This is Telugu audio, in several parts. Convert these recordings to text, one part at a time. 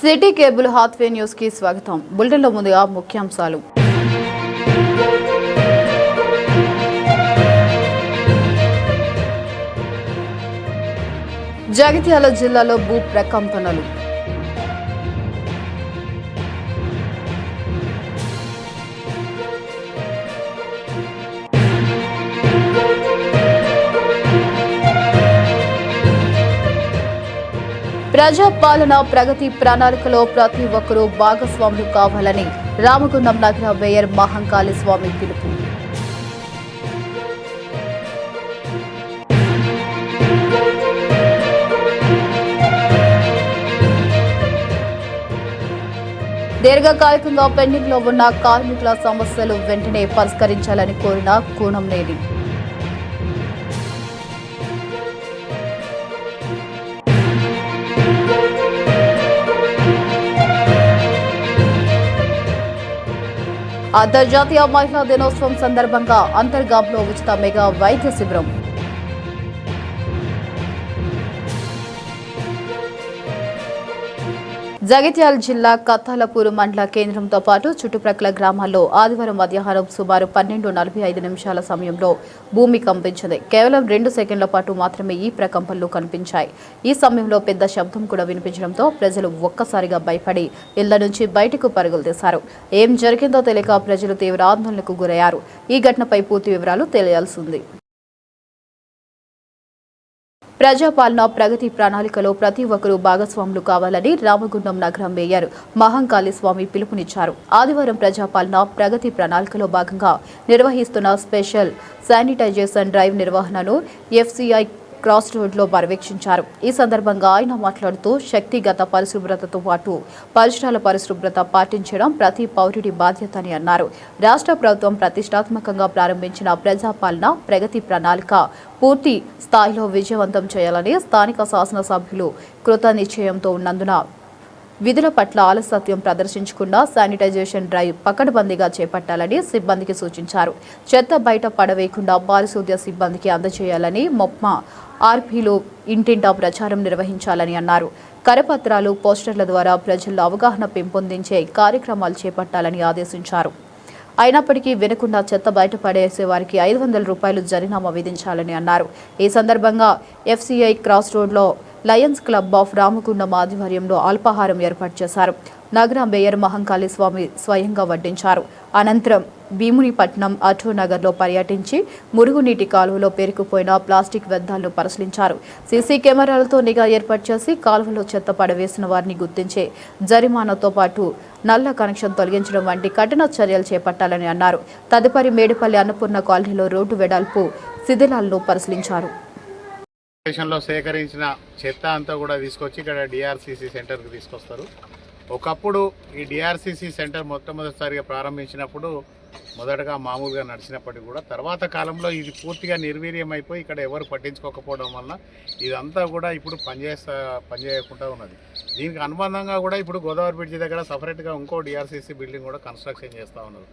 సిటీ కేబుల్ హాత్వే న్యూస్ కి స్వాగతం. బులెటిన్లో ముందుగా ముఖ్యాంశాలు. జగిత్యాల జిల్లాలో భూ ప్రకంపనలు. ప్రజాపాలన ప్రగతి ప్రణాళికలో ప్రతి ఒక్కరూ భాగస్వాములు కావాలని రామగుండం నగర మేయర్ మహంకాళి స్వామి పిలుపు. దీర్ఘకాలికంగా పెండింగ్ లో ఉన్న కార్మికుల సమస్యలు వెంటనే పరిష్కరించాలని కోరిన కూనంనేని. అంతర్జాతీయ మహిళా దినోత్సవం సందర్భంగా అంతర్గాంలో ఉచిత మెగా వైద్య శిబిరం. జగిత్యాల జిల్లా కత్తాలపూర్ మండల కేంద్రంతో పాటు చుట్టుప్రక్కల గ్రామాల్లో ఆదివారం మధ్యాహ్నం సుమారు 12:45 సమయంలో భూమి కంపించింది. కేవలం 2 సెకండ్ల పాటు మాత్రమే ఈ ప్రకంపనలు కనిపించాయి. ఈ సమయంలో పెద్ద శబ్దం కూడా వినిపించడంతో ప్రజలు ఒక్కసారిగా భయపడి ఇళ్ల నుంచి బయటకు పరుగులు తీశారు. ఏం జరిగిందో తెలియక ప్రజలు తీవ్ర ఆందోళనకు గురయ్యారు. ఈ ఘటనపై పూర్తి వివరాలు తెలియాల్సింది. ప్రజాపాలన ప్రగతి ప్రణాళికలో ప్రతి ఒక్కరూ భాగస్వాములు కావాలని రామగుండం నగర మేయర్ మహంకాళి స్వామి పిలుపునిచ్చారు. ఆదివారం ప్రజాపాలన ప్రగతి ప్రణాళికలో భాగంగా నిర్వహిస్తున్న స్పెషల్ శానిటైజేషన్ డ్రైవ్ నిర్వహణను ఎఫ్సీఐ క్రాస్ రోడ్లో పర్యవేక్షించారు. ఈ సందర్భంగా ఆయన మాట్లాడుతూ శక్తిగత పరిశుభ్రతతో పాటు పరిసరాల పరిశుభ్రత పాటించడం ప్రతి పౌరుడి బాధ్యత అని అన్నారు. రాష్ట్ర ప్రభుత్వం ప్రతిష్టాత్మకంగా ప్రారంభించిన ప్రజాపాలన ప్రగతి ప్రణాళిక పూర్తి స్థాయిలో విజయవంతం చేయాలని స్థానిక శాసనసభ్యులు కృతనిశ్చయంతో ఉన్నందున విధుల పట్ల ఆలస్యం ప్రదర్శించకుండా శానిటైజేషన్ డ్రైవ్ పకడ్బందీగా చేపట్టాలని సిబ్బందికి సూచించారు. చెత్త బయట పడవేయకుండా పారిశుద్ధ్య సిబ్బందికి అందజేయాలని మొప్మా ఆర్పీలు ఇంటింటా ప్రచారం నిర్వహించాలని అన్నారు. కరపత్రాలు పోస్టర్ల ద్వారా ప్రజల్లో అవగాహన పెంపొందించే కార్యక్రమాలు చేపట్టాలని ఆదేశించారు. అయినప్పటికీ వినకుండా చెత్త బయట పడేసే వారికి 500 రూపాయలు జరిమానా విధించాలని అన్నారు. ఈ సందర్భంగా ఎఫ్సీఐ క్రాస్ రోడ్లో లయన్స్ క్లబ్ ఆఫ్ రామగుండం ఆధ్వర్యంలో అల్పాహారం ఏర్పాటు చేశారు. నగర మేయర్ మహంకాళి స్వామి స్వయంగా వడ్డించారు. అనంతరం భీమునిపట్నం ఆటోనగర్లో పర్యటించి మురుగునీటి కాలువలో పేరుకుపోయిన ప్లాస్టిక్ వ్యర్థాలను పరిశీలించారు. సీసీ కెమెరాలతో నిఘా ఏర్పాటు చేసి కాలువలో చెత్త పడవేసిన వారిని గుర్తించే జరిమానాతో పాటు నల్ల కనెక్షన్ తొలగించడం వంటి కఠిన చర్యలు చేపట్టాలని అన్నారు. తదుపరి మేడిపల్లి అన్నపూర్ణ కాలనీలో రోడ్డు వెడల్పు శిథిలాలను పరిశీలించారు. సేకరించిన చెత్త అంతా కూడా తీసుకొచ్చి ఇక్కడ డిఆర్సీసీ సెంటర్కి తీసుకొస్తారు. ఒకప్పుడు ఈ డిఆర్సీసీ సెంటర్ మొట్టమొదటిసారిగా ప్రారంభించినప్పుడు మొదటగా మామూలుగా నడిచినప్పటికీ కూడా తర్వాత కాలంలో ఇది పూర్తిగా నిర్వీర్యమైపోయి ఇక్కడ ఎవరు పట్టించుకోకపోవడం వల్ల ఇదంతా కూడా ఇప్పుడు పనిచేయకుండా ఉన్నది. దీనికి అనుబంధంగా కూడా ఇప్పుడు గోదావరి బ్రిడ్జి దగ్గర సపరేట్గా ఇంకో డిఆర్సీసీ బిల్డింగ్ కూడా కన్స్ట్రక్షన్ చేస్తూ ఉన్నారు.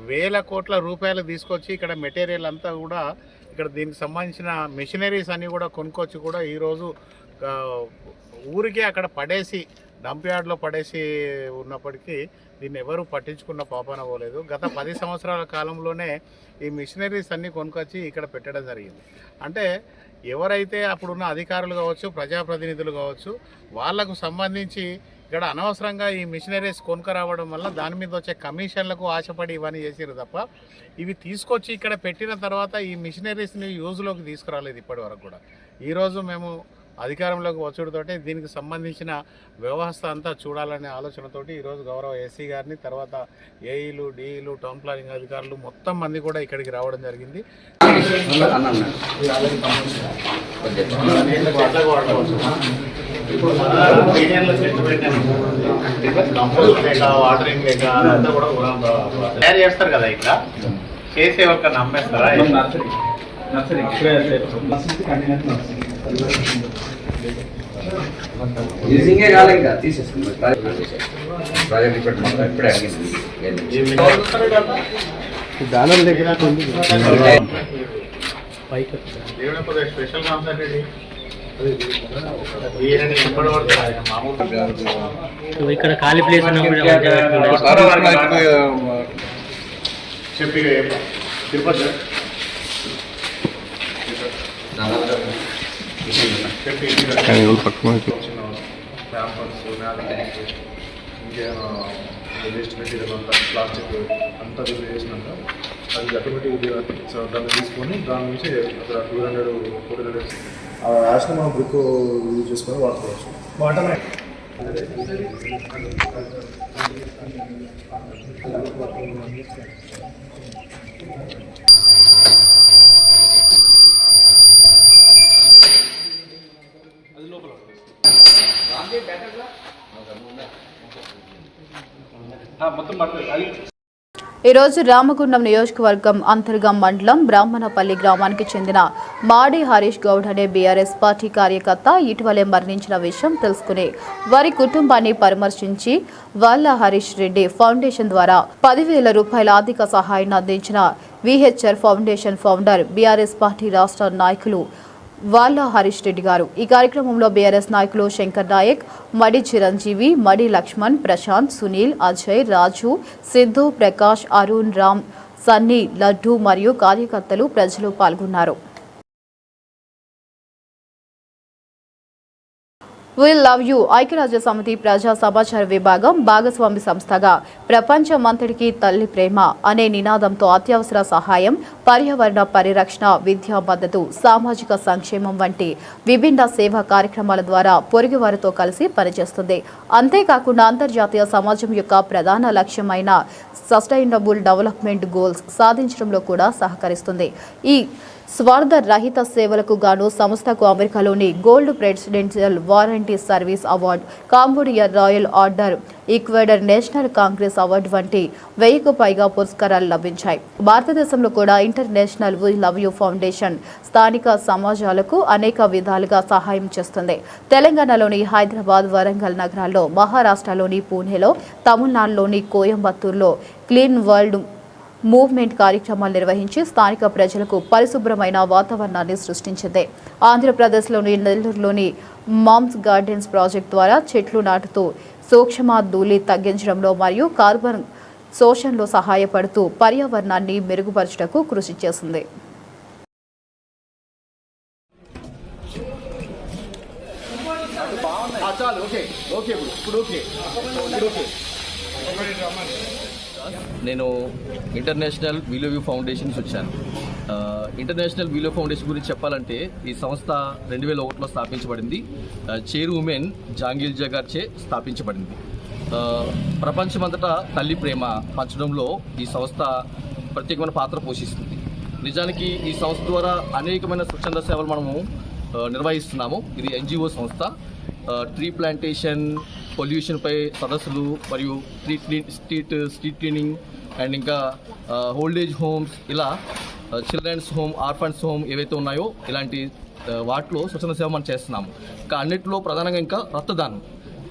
వేల కోట్ల రూపాయలు తీసుకొచ్చి ఇక్కడ మెటీరియల్ అంతా కూడా ఇక్కడ దీనికి సంబంధించిన మెషినరీస్ అన్నీ కూడా కొనుక్కొచ్చి కూడా ఈరోజు ఊరికే అక్కడ పడేసి డంప్ యార్డ్లో పడేసి ఉన్నప్పటికీ దీన్ని ఎవరు పట్టించుకున్న పాపాన పోలేదు. గత 10 సంవత్సరాల కాలంలోనే ఈ మిషనరీస్ అన్నీ కొనుక్కొచ్చి ఇక్కడ పెట్టడం జరిగింది. అంటే ఎవరైతే అప్పుడున్న అధికారులు కావచ్చు, ప్రజాప్రతినిధులు కావచ్చు, వాళ్లకు సంబంధించి ఇక్కడ అనవసరంగా ఈ మిషనరీస్ కొనుక్కరావడం వల్ల దాని మీద వచ్చే కమిషన్లకు ఆశపడి ఇవన్నీ చేసారు తప్ప ఇవి తీసుకొచ్చి ఇక్కడ పెట్టిన తర్వాత ఈ మిషనరీస్ని యూజ్లోకి తీసుకురాలేదు ఇప్పటి వరకు కూడా. ఈరోజు మేము అధికారంలోకి వచ్చుడుతోటి దీనికి సంబంధించిన వ్యవస్థ అంతా చూడాలనే ఆలోచనతోటి ఈరోజు గౌరవ ఎస్సీ గారిని, తర్వాత ఏఈలు, డిఈలు, టౌన్ ప్లానింగ్ అధికారులు మొత్తం మంది కూడా ఇక్కడికి రావడం జరిగింది. తయారు చేస్తారు కదా, ఇట్లా చేసే ఒక నమ్మేస్తారా? యూజింగే కాలే ఇంకా తీసేసుకుంది ప్రాజెక్ట్ రిపోర్ట్ మొత్తం ఇప్పుడే అడిగింది. దానం దగ్గర స్పెషల్ ఇక్కడ ఖాళీ ప్లేస్ ఉన్నప్పుడు చెప్పి తిరుపతి పేపర్స్ ఇంకేమైనా వేస్ట్ మెటీరియల్ అంతా ప్లాస్టిక్ అంతా రిలీజ్ చేసినాక అది ఆటోమేటిక్గా దాన్ని తీసుకొని దాని నుంచి అక్కడ 200 ఆ యాష్ని మనం బ్రిక్ యూజ్ చేసుకొని వాడుకోవచ్చు వాటమే ఈ రోజు రామగుండం నియోజకవర్గం అంతర్గం మండలం బ్రాహ్మణపల్లి గ్రామానికి చెందిన మాడి హరీష్ గౌడ్ అనే బీఆర్ఎస్ పార్టీ కార్యకర్త ఇటీవలే మరణించిన విషయం తెలుసుకుని వారి కుటుంబాన్ని పరామర్శించి వాళ్ళ హరీష్ రెడ్డి ఫౌండేషన్ ద్వారా 10,000 రూపాయల ఆర్థిక సహాయాన్ని అందించిన VHR foundation founder BRS party రాష్ట్ర నాయకులు వాళ్ళ హరీష్ రెడ్డి గారు. ఈ కార్యక్రమంలో బీఆర్ఎస్ నాయకులు శంకర్ నాయక్, మడి చిరంజీవి, మడి లక్ష్మణ్, ప్రశాంత్, సునీల్, అజయ్, రాజు, సిద్ధు, ప్రకాష్, అరుణ్, రామ్, సన్నీ, లడ్డు మరియు కార్యకర్తలు, ప్రజలు పాల్గొన్నారు. విల్ లవ్ యూ ఐక్యరాజ్య సమితి ప్రజా సమాచార విభాగం భాగస్వామి సంస్థగా ప్రపంచమంతటికీ తల్లి ప్రేమ అనే నినాదంతో అత్యవసర సహాయం, పర్యావరణ పరిరక్షణ, విద్యా మద్దతు, సామాజిక సంక్షేమం వంటి విభిన్న సేవా కార్యక్రమాల ద్వారా పొరుగువారితో కలిసి పనిచేస్తుంది. అంతేకాకుండా అంతర్జాతీయ సమాజం యొక్క ప్రధాన లక్ష్యమైన సస్టైనబుల్ డెవలప్మెంట్ గోల్స్ సాధించడంలో కూడా సహకరిస్తుంది. ఈ స్వార్థ రహిత సేవలకు గాను సంస్థకు అమెరికాలోని gold presidential volunteer service award, Cambodia royal order, Ecuador national congress award వంటి 1000కు పైగా పురస్కారాలు లభించాయి. భారతదేశంలో కూడా international we love you foundation స్థానిక సమాజాలకు అనేక విధాలుగా సహాయం చేస్తుంది. తెలంగాణలోని హైదరాబాద్, వరంగల్ నగరాల్లో, మహారాష్ట్రలోని పూణేలో, తమిళనాడులోని కోయంబత్తూరులో క్లీన్ వరల్డ్ మూవ్మెంట్ కార్యక్రమాలు నిర్వహించి స్థానిక ప్రజలకు పరిశుభ్రమైన వాతావరణాన్ని సృష్టించింది. ఆంధ్రప్రదేశ్లోని నెల్లూరులోని మామ్స్ గార్డెన్స్ ప్రాజెక్ట్ ద్వారా చెట్లు నాటుతూ సూక్ష్మ ధూళి తగ్గించడంలో మరియు కార్బన్ శోషణలో సహాయపడుతూ పర్యావరణాన్ని మెరుగుపరచుటకు కృషి చేసింది. నేను international we love you foundations వచ్చాను. International we love you foundation గురించి చెప్పాలంటే ఈ సంస్థ 2001లో స్థాపించబడింది. చైర్మన్ జాంగిల్జా గారిచే స్థాపించబడింది. ప్రపంచమంతటా తల్లి ప్రేమ పంచడంలో ఈ సంస్థ ప్రత్యేకమైన పాత్ర పోషిస్తుంది. నిజానికి ఈ సంస్థ ద్వారా అనేకమైన స్వచ్ఛంద సేవలు మనము నిర్వహిస్తున్నాము. ఇది ఎన్జిఓ సంస్థ. ట్రీ ప్లాంటేషన్, పొల్యూషన్పై సదస్సులు మరియు స్ట్రీట్ క్లీనింగ్ అండ్ ఇంకా ఓల్డేజ్ హోమ్స్, ఇలా చిల్డ్రన్స్ హోమ్, ఆర్ఫన్స్ హోమ్ ఏవైతే ఉన్నాయో ఇలాంటి వాటిలో స్వచ్ఛంద సేవ మనం చేస్తున్నాము. ఇంకా అన్నిటిలో ప్రధానంగా ఇంకా రక్తదానం.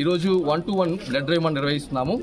ఈరోజు 1-to-1 బ్లడ్ డ్రైవ్ మనం నిర్వహిస్తున్నాము.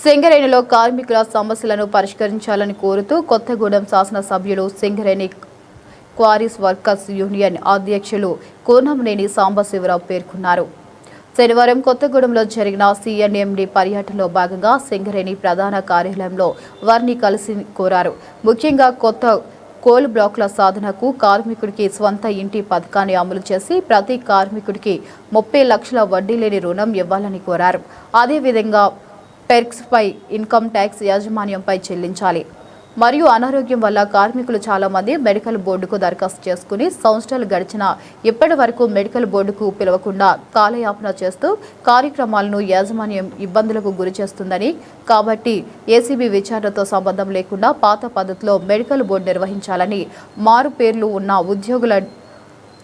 సింగరేణిలో కార్మికుల సమస్యలను పరిష్కరించాలని కోరుతూ కొత్తగూడెం శాసనసభ్యులు సింగరేణి క్వారీస్ వర్కర్స్ యూనియన్ అధ్యక్షులు కోనంనేని సాంబశివరావు పేర్కొన్నారు. శనివారం కొత్తగూడెంలో జరిగిన సీఎన్ఎండీ పర్యటనలో భాగంగా సింగరేణి ప్రధాన కార్యాలయంలో వారిని కలిసి కోరారు. ముఖ్యంగా కొత్త కోల్ బ్లాకుల సాధనకు కార్మికుడికి స్వంత ఇంటి పథకాన్ని అమలు చేసి ప్రతి కార్మికుడికి 30 లక్షల వడ్డీ లేని రుణం ఇవ్వాలని కోరారు. అదేవిధంగా పెర్క్స్పై ఇన్కమ్ ట్యాక్స్ యాజమాన్యంపై చెల్లించాలి. మరియు అనారోగ్యం వల్ల కార్మికులు చాలా మంది మెడికల్ బోర్డుకు దరఖాస్తు చేసుకుని సంవత్సరాలు గడిచినా ఇప్పటి వరకు మెడికల్ బోర్డుకు పిలవకుండా కాలయాపన చేస్తూ కార్యక్రమాలను యాజమాన్యం ఇబ్బందులకు గురి చేస్తుందని, కాబట్టి ఏసీబీ విచారణతో సంబంధం లేకుండా పాత పద్ధతిలో మెడికల్ బోర్డు నిర్వహించాలని, మారు పేర్లు ఉన్న ఉద్యోగుల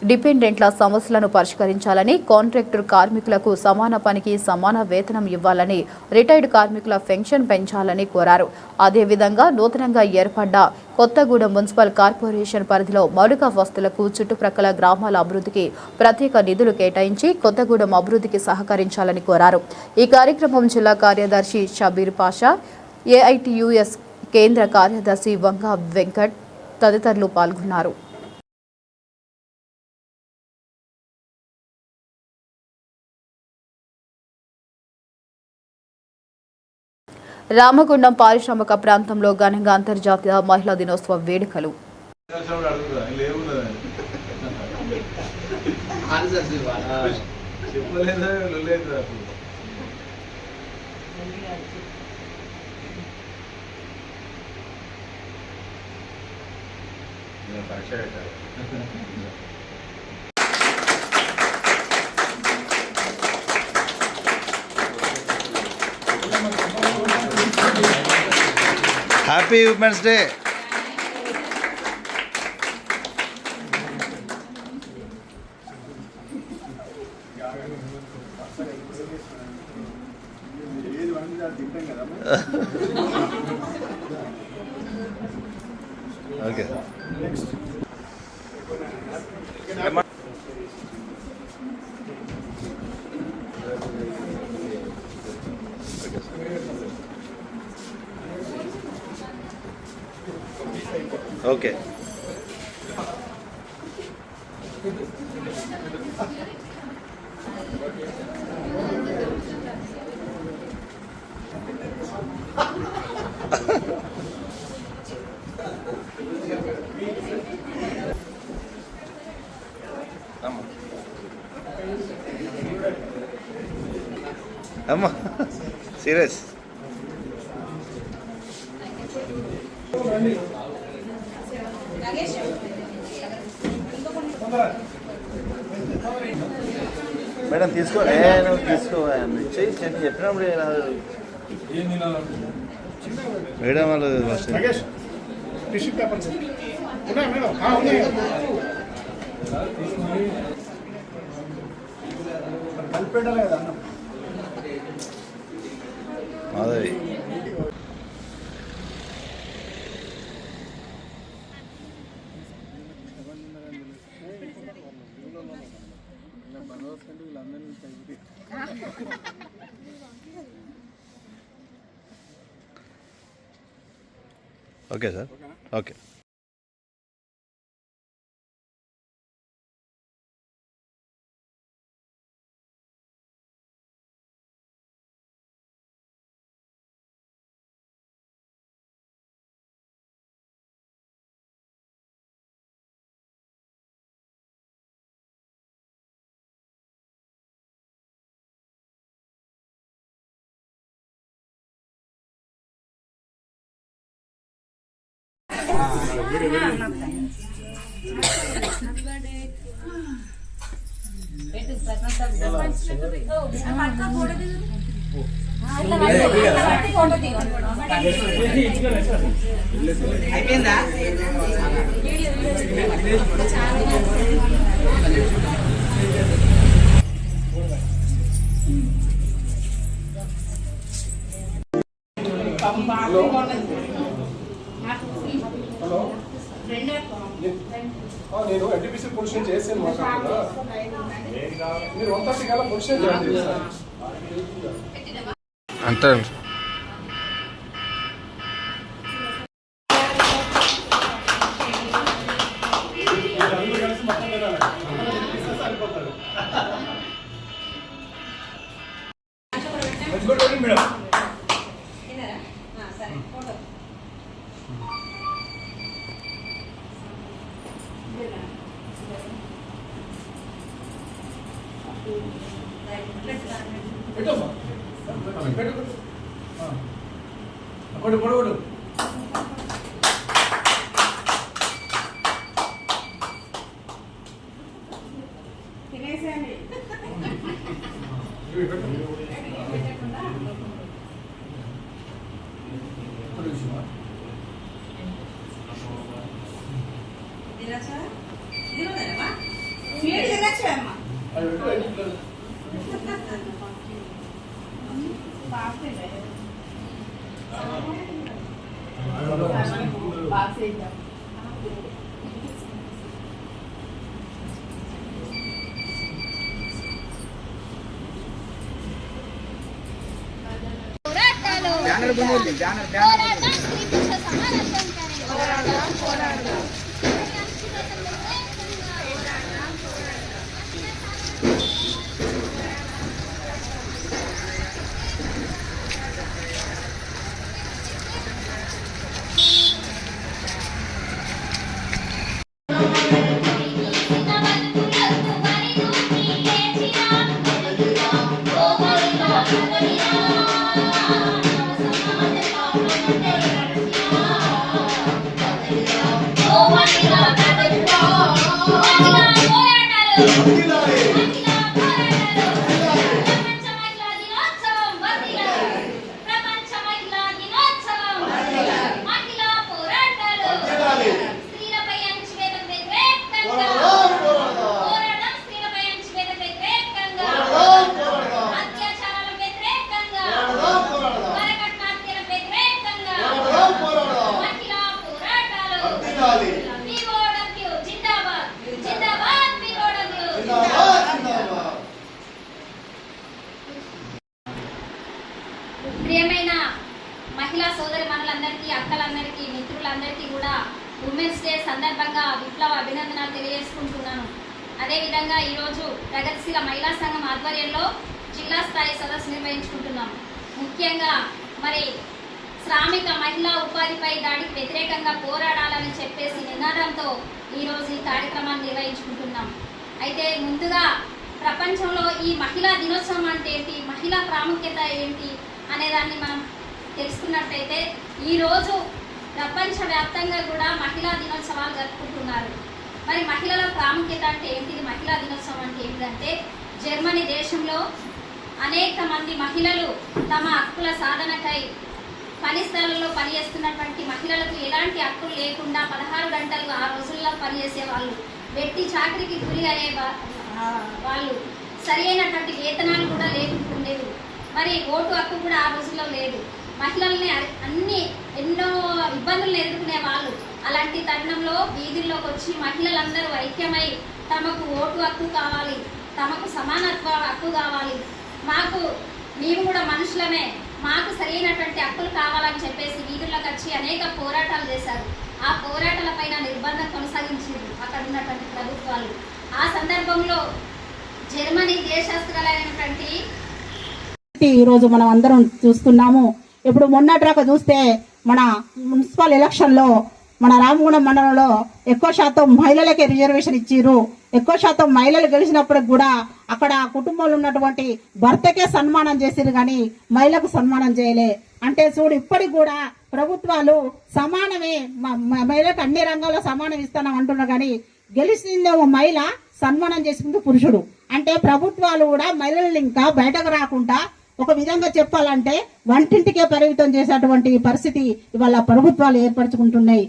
డిపెండెంట్ల సమస్యలను పరిష్కరించాలని, కాంట్రాక్టర్ కార్మికులకు సమాన పనికి సమాన వేతనం ఇవ్వాలని, రిటైర్డ్ కార్మికుల పెన్షన్ పెంచాలని కోరారు. అదేవిధంగా నూతనంగా ఏర్పడ్డ కొత్తగూడెం మున్సిపల్ కార్పొరేషన్ పరిధిలో మౌలిక వసతులకు చుట్టుప్రక్కల గ్రామాల అభివృద్ధికి ప్రత్యేక నిధులు కేటాయించి కొత్తగూడెం అభివృద్ధికి సహకరించాలని కోరారు. ఈ కార్యక్రమం జిల్లా కార్యదర్శి షబీర్ పాషా, ఏఐటియుఎస్ కేంద్ర కార్యదర్శి వంగ వెంకట్ తదితరులు పాల్గొన్నారు. రామగుండం పారిశ్రామిక ప్రాంతంలో ఘనంగా అంతర్జాతీయ మహిళా దినోత్సవ వేడుకలు. Happy women's day. Okay okay అమ్మా సీరియస్. మేడం తీసుకో, నువ్వు తీసుకో చెప్పినప్పుడు మేడం వాళ్ళు మాధవి ఓకే సార్. ఓకే అయిపోయిందా? హలో, నేను ఎన్టీపీసీ పొజిషన్ చేసాను మాట్లాడుతున్నా. మీరు 1:30 కల్లా పొజిషన్ చేయండి అంటారు. ప్రియమైన మహిళా సోదరి మనులందరికీ, అక్కలందరికీ, మిత్రులందరికీ కూడా ఉమెన్స్ డే సందర్భంగా విప్లవ అభినందనలు తెలియజేసుకుంటున్నాను. అదేవిధంగా ఈరోజు ప్రగతిశీల మహిళా సంఘం ఆధ్వర్యంలో జిల్లా స్థాయి సదస్సు నిర్వహించుకుంటున్నాం. ముఖ్యంగా మరి శ్రామిక మహిళా ఉపాధిపై దాడికి వ్యతిరేకంగా పోరాడాలని చెప్పేసి నినాదంతో ఈరోజు ఈ కార్యక్రమాన్ని నిర్వహించుకుంటున్నాం. అయితే ముందుగా ప్రపంచంలో ఈ మహిళా దినోత్సవం అంటే ఏంటి, మహిళా ప్రాముఖ్యత ఏంటి అనేదాన్ని మనం తెలుసుకున్నట్టయితే ఈరోజు ప్రపంచవ్యాప్తంగా కూడా మహిళా దినోత్సవాలు జరుపుకుంటున్నారు. మరి మహిళల ప్రాముఖ్యత అంటే ఏంటిది, మహిళా దినోత్సవం అంటే ఏంటంటే జర్మనీ దేశంలో అనేక మంది మహిళలు తమ హక్కుల సాధనకై పని స్థలాల్లో పనిచేస్తున్నటువంటి మహిళలకు ఎలాంటి హక్కులు లేకుండా 16 గంటలు ఆ రోజుల్లో పనిచేసే వాళ్ళు, వెట్టి చాకరికి గురి అయ్యే వాళ్ళు, సరి అయినటువంటి వేతనాలు కూడా లేకుంటుండేవి. మరి ఓటు హక్కు కూడా ఆ రోజుల్లో లేదు. మహిళల్ని ఎన్నో ఇబ్బందులను ఎదుర్కొనే వాళ్ళు. అలాంటి తరుణంలో వీధుల్లోకి వచ్చి మహిళలందరూ ఐక్యమై తమకు ఓటు హక్కు కావాలి, తమకు సమానత్వ హక్కు కావాలి, మేము కూడా మనుషులమే, మాకు సరైనటువంటి హక్కులు కావాలని చెప్పేసి వీధుల్లోకి వచ్చి అనేక పోరాటాలు చేశారు. ఆ పోరాటాలపైన నిర్బంధం కొనసాగించారు అక్కడ ఉన్నటువంటి ప్రభుత్వాలు. ఆ సందర్భంలో జర్మనీ దేశస్తులైనటువంటి ఈరోజు మనం అందరం చూస్తున్నాము. ఇప్పుడు మొన్నటిదాకా చూస్తే మన మున్సిపల్ ఎలక్షన్లో మన రామగుండం మండలంలో ఎక్కువ శాతం మహిళలకే రిజర్వేషన్ ఇచ్చిర్రు. ఎక్కువ శాతం మహిళలు గెలిచినప్పుడు కూడా అక్కడ కుటుంబంలో ఉన్నటువంటి భర్తకే సన్మానం చేసిరు, కానీ మహిళకు సన్మానం చేయలే. అంటే చూడు, ఇప్పటికి కూడా ప్రభుత్వాలు సమానమే, మహిళలకు అన్ని రంగాల్లో సమానం ఇస్తానం అంటున్నారు, కానీ గెలిచిందేమో మహిళ, సన్మానం చేసుకుంటూ పురుషుడు. అంటే ప్రభుత్వాలు కూడా మహిళలు ఇంకా బయటకు రాకుండా ఒక విధంగా చెప్పాలంటే వంటింటికే పరిమితం చేసేటువంటి పరిస్థితి ఇవాళ ప్రభుత్వాలు ఏర్పరచుకుంటున్నాయి.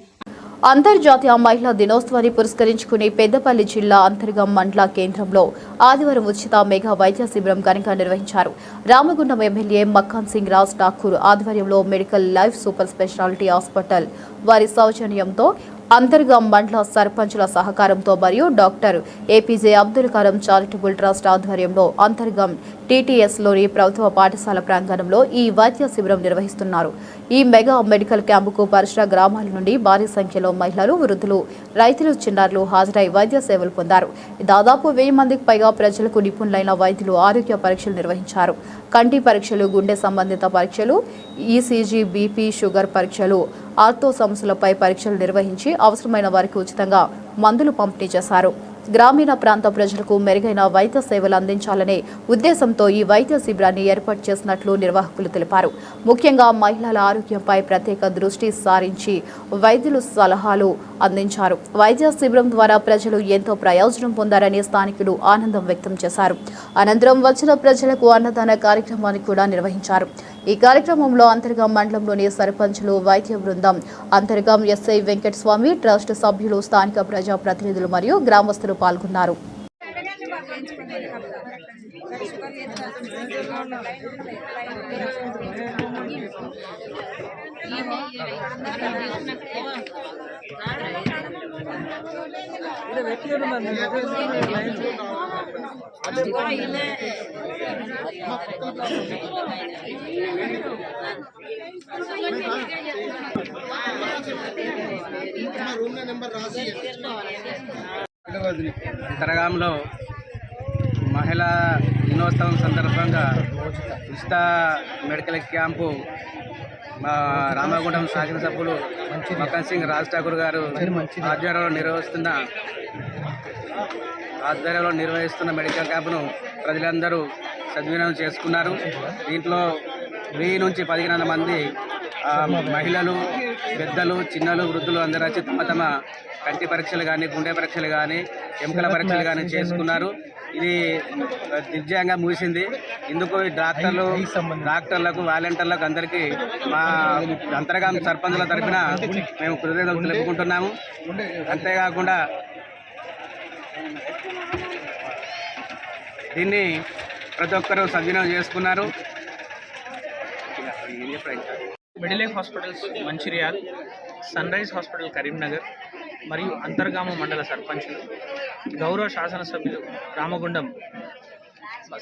అంతర్జాతీయ మహిళా దినోత్సవాన్ని పురస్కరించుకుని పెద్దపల్లి జిల్లా అంతర్గం మండల కేంద్రంలో ఆదివారం ఉచిత మెగా వైద్య శిబిరం ఘనంగా నిర్వహించారు. రామగుండం ఎమ్మెల్యే మక్కాన్ సింగ్ రాజ్ ఠాకూర్ ఆధ్వర్యంలో medical life super speciality hospital వారి సౌజన్యంతో అంతర్గం మండల సర్పంచుల సహకారంతో మరియు doctor APJ Abdul Kalam charitable trust ఆధ్వర్యంలో అంతర్గం టీటీఎస్లోని ప్రభుత్వ పాఠశాల ప్రాంగణంలో ఈ వైద్య శిబిరం నిర్వహిస్తున్నారు. ఈ మెగా మెడికల్ క్యాంపుకు పరిసర గ్రామాల నుండి భారీ సంఖ్యలో మహిళలు, వృద్ధులు, రైతులు, చిన్నారులు హాజరై వైద్య సేవలు పొందారు. దాదాపు 1000 మందికి పైగా ప్రజలకు నిపుణులైన వైద్యులు ఆరోగ్య పరీక్షలు నిర్వహించారు. కంటి పరీక్షలు, గుండె సంబంధిత పరీక్షలు, ఈసీజీ, బీపీ, షుగర్ పరీక్షలు, ఆర్థో సమస్యలపై పరీక్షలు నిర్వహించి అవసరమైన వారికి ఉచితంగా మందులు పంపిణీ చేశారు. గ్రామీణ ప్రాంత ప్రజలకు మెరుగైన వైద్య సేవలు అందించాలనే ఉద్దేశంతో ఈ వైద్య శిబిరాన్ని ఏర్పాటు చేసినట్లు నిర్వాహకులు తెలిపారు. ముఖ్యంగా మహిళల ఆరోగ్యంపై ప్రత్యేక దృష్టి సారించి వైద్యులు సలహాలు అందించారు. వైద్య శిబిరం ద్వారా ప్రజలు ఎంతో ప్రయోజనం పొందారని స్థానికులు ఆనందం వ్యక్తం చేశారు. అనంతరం వచ్చిన ప్రజలకు అన్నదాన కార్యక్రమాన్ని కూడా నిర్వహించారు. ఈ కార్యక్రమంలో అంతర్గాం మండలంలోని సర్పంచులు, వైద్య బృందం, అంతర్గాం ఎస్ఐ వెంకటస్వామి, ట్రస్ట్ సభ్యులు, స్థానిక ప్రజా ప్రతినిధులు మరియు గ్రామస్తులు పాల్గొన్నారు. అంతర్గాంలో మహిళా దినోత్సవం సందర్భంగా ఉచిత మెడికల్ క్యాంపు మా రామగుండం శాసనసభ్యులు మక్కన్ సింగ్ రాజ్ ఠాకూర్ గారు ఆధ్వర్యంలో నిర్వహిస్తున్న మెడికల్ క్యాంపును ప్రజలందరూ సద్వినియోగం చేసుకున్నారు. దీంట్లో 1000 నుంచి 1500 మంది మహిళలు, పెద్దలు, చిన్నలు, వృద్ధులు అందరూ వచ్చి తమ కంటి పరీక్షలు కానీ, గుండె పరీక్షలు కానీ, ఎముకల పరీక్షలు కానీ చేసుకున్నారు. ఇది దివ్యంగా ముగిసింది. ఇందుకు డాక్టర్లకు, వాలంటీర్లకు అందరికీ మా అంతర్గాం సర్పంచుల తరఫున మేము కృతజ్ఞతలు తెలుపుకుంటున్నాము. అంతేకాకుండా దీన్ని ప్రతి ఒక్కరూ సద్వినియోగం చేసుకున్నారు. Middle life hospitals Mancherial, Sunrise hospital Karimnagar మరియు అంతర్గామ మండల సర్పంచులు, గౌరవ శాసనసభ్యులు రామగుండం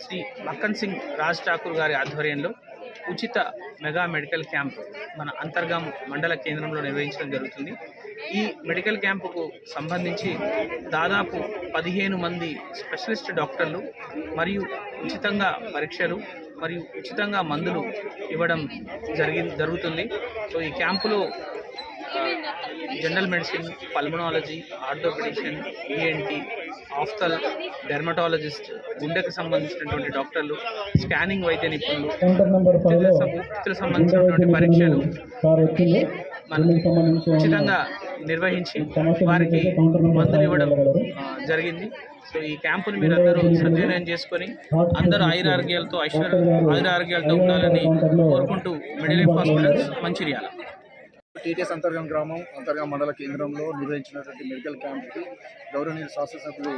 శ్రీ మక్కన్ సింగ్ రాజ్ ఠాకూర్ గారి ఆధ్వర్యంలో ఉచిత మెగా మెడికల్ క్యాంప్ మన అంతర్గాం మండల కేంద్రంలో నిర్వహించడం జరుగుతుంది. ఈ మెడికల్ క్యాంపుకు సంబంధించి దాదాపు 15 మంది స్పెషలిస్ట్ డాక్టర్లు మరియు ఉచితంగా పరీక్షలు మరియు ఉచితంగా మందులు ఇవ్వడం జరుగుతుంది. సో ఈ క్యాంపులో general medicine, pulmonology, orthopedician, ENT, ophthal, dermatologist, గుండెకు సంబంధించినటువంటి డాక్టర్లు, స్కానింగ్ వైద్య నిపుణులు, ఊపిరితిత్తులకు సంబంధించినటువంటి పరీక్షలు ఉచితంగా నిర్వహించి వారికి మందులు ఇవ్వడం జరిగింది. సో ఈ క్యాంపును మీరు అందరూ సద్వినియోగం చేసుకొని అందరూ ఆయురారోగ్యాలతో ఉండాలని కోరుకుంటూ middle life hospitals Mancherial. TTS Antargaon గ్రామం, అంతర్గాం మండల కేంద్రంలో నిర్వహించినటువంటి మెడికల్ క్యాంప్కి గౌరవనీయ శాసనసభ్యులు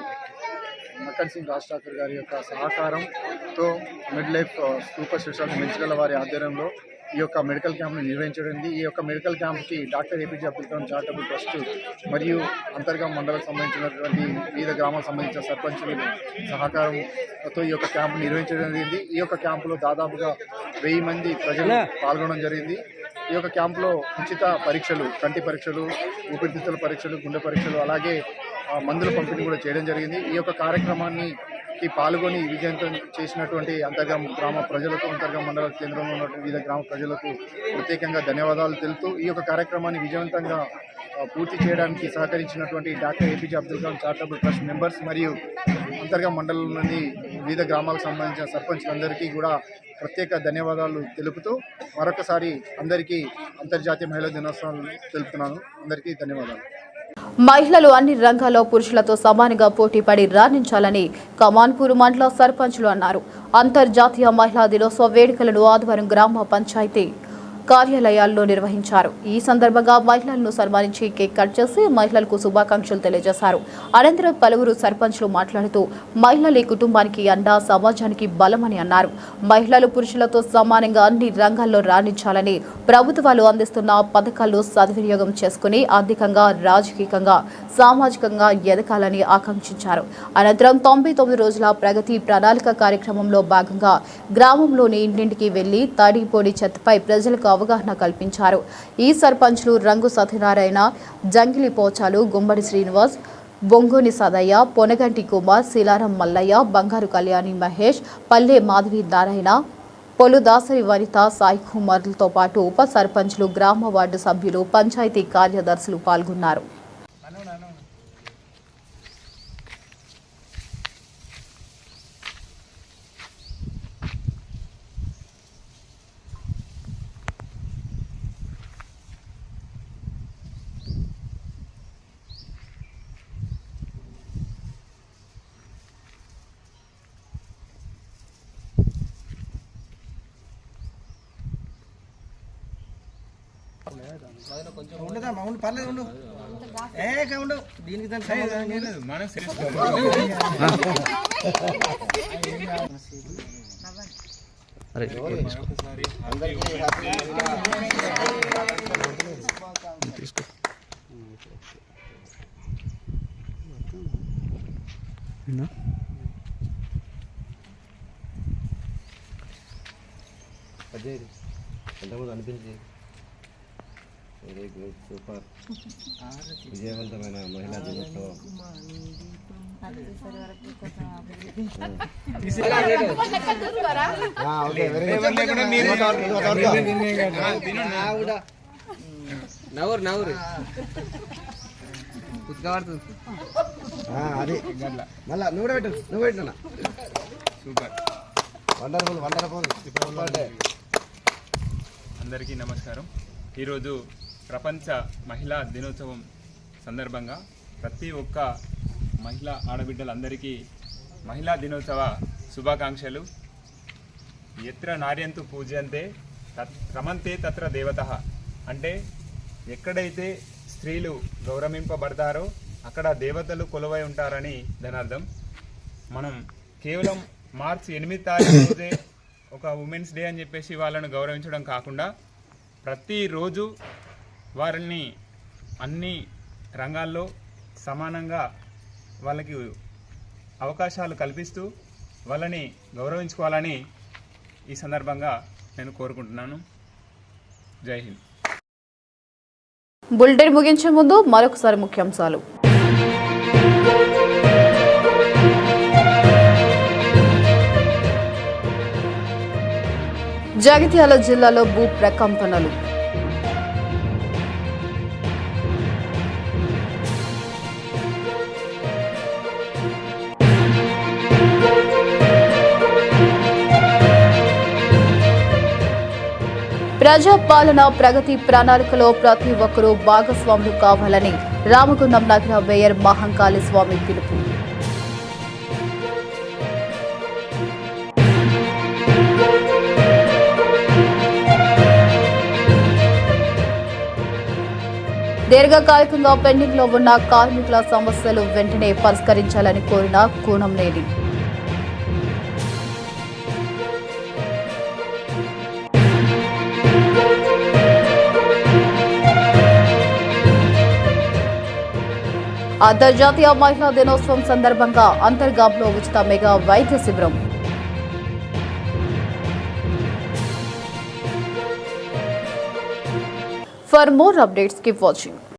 మక్కన్ సింగ్ రాజ్ ఠాకూర్ గారి యొక్క సహకారంతో middle life super speciality medical వారి ఆధ్వర్యంలో ఈ యొక్క మెడికల్ క్యాంప్ని నిర్వహించడింది. ఈ యొక్క మెడికల్ క్యాంప్కి doctor APJ Abdul Kalam charitable trust మరియు అంతర్గాం మండలకు సంబంధించినటువంటి వివిధ గ్రామాలకు సంబంధించిన సర్పంచుల సహకారంతో ఈ యొక్క క్యాంపు నిర్వహించడం జరిగింది. ఈ యొక్క క్యాంపులో దాదాపుగా 1000 మంది ప్రజలు పాల్గొనడం జరిగింది. ఈ యొక్క క్యాంపులో ఉచిత పరీక్షలు, కంటి పరీక్షలు, ఊపిరితిత్తుల పరీక్షలు, గుండె పరీక్షలు, అలాగే మందుల పంపిణీ కూడా చేయడం జరిగింది. ఈ యొక్క కార్యక్రమాన్ని పాల్గొని విజయవంతం చేసినటువంటి అంతర్గాం గ్రామ ప్రజలకు, అంతర్గాం మండల కేంద్రంలో ఉన్నటువంటి వివిధ గ్రామ ప్రజలకు ప్రత్యేకంగా ధన్యవాదాలు తెలుపుతూ ఈ యొక్క కార్యక్రమాన్ని విజయవంతంగా పూర్తి చేయడానికి సహకరించినటువంటి doctor APJ Abdul Kalam charitable trust members మరియు అంతర్గాం మండలంలోని వివిధ గ్రామాలకు సంబంధించిన సర్పంచ్లందరికీ కూడా ప్రత్యేక ధన్యవాదాలు తెలుపుతూ మరొకసారి అందరికీ అంతర్జాతీయ మహిళా దినోత్సవాన్ని తెలుపుతున్నాను. అందరికీ ధన్యవాదాలు. మహిళలు అన్ని రంగాల్లో పురుషులతో సమానంగా పోటీపడి రాణించాలని కమాన్పూర్ మండల సర్పంచులు అన్నారు. అంతర్జాతీయ మహిళా దినోత్సవ వేడుకలను ఆదివారం గ్రామ పంచాయతీ కార్యాలయాల్లో నిర్వహించారు. ఈ సందర్భంగా మహిళలను సన్మానించి కేక్ కట్ చేసి మహిళలకు శుభాకాంక్షలు తెలియజేశారు. అనంతరం పలువురు సర్పంచ్లు మాట్లాడుతూ మహిళలు ఈ కుటుంబానికి అండా, సమాజానికి బలమని అన్నారు. మహిళలు పురుషులతో సమానంగా అన్ని రంగాల్లో రాణించాలని ప్రభుత్వాలు అందిస్తున్న పథకాలను సద్వినియోగం చేసుకుని ఆర్థికంగా, రాజకీయంగా, సామాజికంగా ఎదగాలని ఆకాంక్షించారు. అనంతరం 99 రోజుల ప్రగతి ప్రణాళిక కార్యక్రమంలో భాగంగా గ్రామంలోని ఇంటింటికి వెళ్లి తడి పొడి చెత్తపై ప్రజలకు అవగాహన కల్పించారు. ఈ సర్పంచ్లు రంగు సత్యనారాయణ, జంగిలి పోచాలు, గుమ్మడి శ్రీనివాస్, బొంగోని సదయ్య, పొనగంటి కుమార్, శిలారం మల్లయ్య, బంగారు కళ్యాణి మహేష్, పల్లె మాధవి నారాయణ, పొలు దాసరి వనిత, సాయి కుమార్లతో పాటు ఉప సర్పంచ్లు, గ్రామ వార్డు సభ్యులు, పంచాయతీ కార్యదర్శులు పాల్గొన్నారు. పర్లేదు ఉండు ఉండు దీనికి మనం అరే తీసుకో ఎంతమంది అనిపించి వెరీ గుడ్ సూపర్ విజయవంతమైన మహిళా దినోత్సవం నవ్వురు అది మళ్ళా నువ్వు పెట్టు నువ్వు పెట్టినా సూపర్. వండర్ఫుల్ అందరికీ నమస్కారం. ఈరోజు ప్రపంచ మహిళా దినోత్సవం సందర్భంగా ప్రతి ఒక్క మహిళా ఆడబిడ్డలందరికీ మహిళా దినోత్సవ శుభాకాంక్షలు. ఎత్ర నార్యంతు పూజ్యంతే రమంతే తత్ర దేవతః అంటే ఎక్కడైతే స్త్రీలు గౌరవింపబడతారో అక్కడ దేవతలు కొలువై ఉంటారని దాని అర్థం. మనం కేవలం మార్చి 8 తారీఖు రోజే ఒక ఉమెన్స్ డే అని చెప్పేసి వాళ్ళను గౌరవించడం కాకుండా ప్రతిరోజు వారిని అన్ని రంగాల్లో సమానంగా వాళ్ళకి అవకాశాలు కల్పిస్తూ వాళ్ళని గౌరవించుకోవాలని ఈ సందర్భంగా నేను కోరుకుంటున్నాను. జై హింద్. బులెటిన్ ముగించే ముందు మరొకసారి ముఖ్యాంశాలు. జగిత్యాల జిల్లాలో భూ ప్రకంపనలు. ప్రజాపాలన ప్రగతి ప్రణాళికలో ప్రతి ఒక్కరూ భాగస్వాములు కావాలని రామగుండం నగర మేయర్ మహంకాళి స్వామి పిలుపు. దీర్ఘకాలికంగా పెండింగ్ లో ఉన్న కార్మికుల సమస్యలు వెంటనే పరిష్కరించాలని కోరిన కూనంనేని. అంతర్జాతీయ మహిళా దినోత్సవం సందర్భంగా అంతర్గాంలో ఉచిత మెగా వైద్య శిబిరం. For more updates, keep watching.